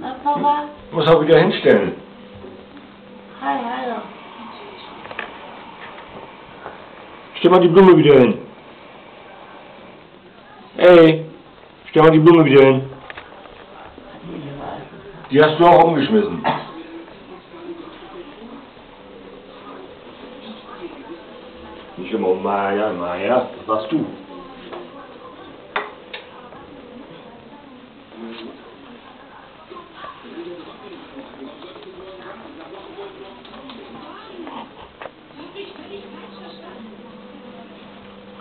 Na, Papa? Muss auch wieder hinstellen. Hi, hallo. Stell mal die Blume wieder hin. Ey, stell mal die Blume wieder hin. Die hast du auch umgeschmissen. Nicht immer Maja, das warst du.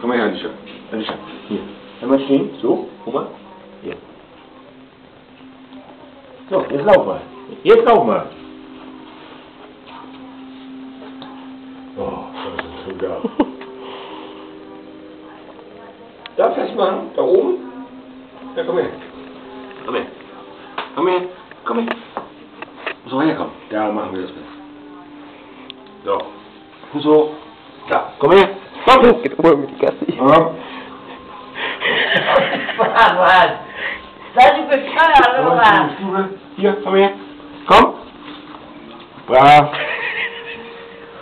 Komm mal her, Alicia. Alicia, hier. Einmal stehen, so, guck mal. Hier. So, jetzt lauf mal. Jetzt lauf mal. Oh, das ist so geil. Da festmachen, da oben. Ja, komm her. Komm her. Komm her. Komm her. Muss mal herkommen. Da machen wir das mit. So. Fuß hoch. Da, komm her. Komm. Das geht wohl mit die Gassi. Ja. Was? Seid ihr bescheuert, oder was? Hier, komm her. Komm. Brav.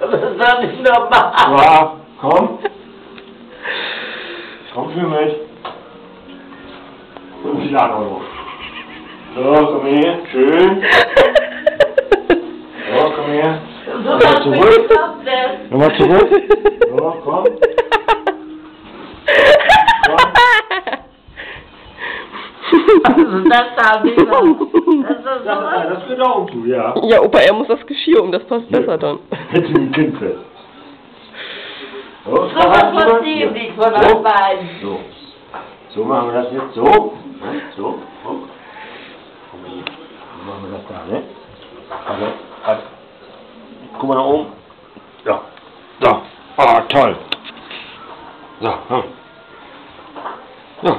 Das ist doch nicht normal. Brav. Komm. Komm für mich. 50 Euro. So, komm her. Schön. So, komm her. So Nochmal was zurück. bekloppt ist. Nochmal zurück. So, komm. Was ist das da, Lisa? Das ist so was. Das gehört auch zu, ja. Ja, Opa, er muss das Geschirr um, das passt besser dann. Hätte ein Kind fest. So, So was passiert nicht von So. euch beiden. So. So machen wir das jetzt. So. Ne? So. Guck. Guck mal hier. So machen wir das da, ne? Also. Guck mal nach oben. Ja. So. Ah, toll. So. Hm. So.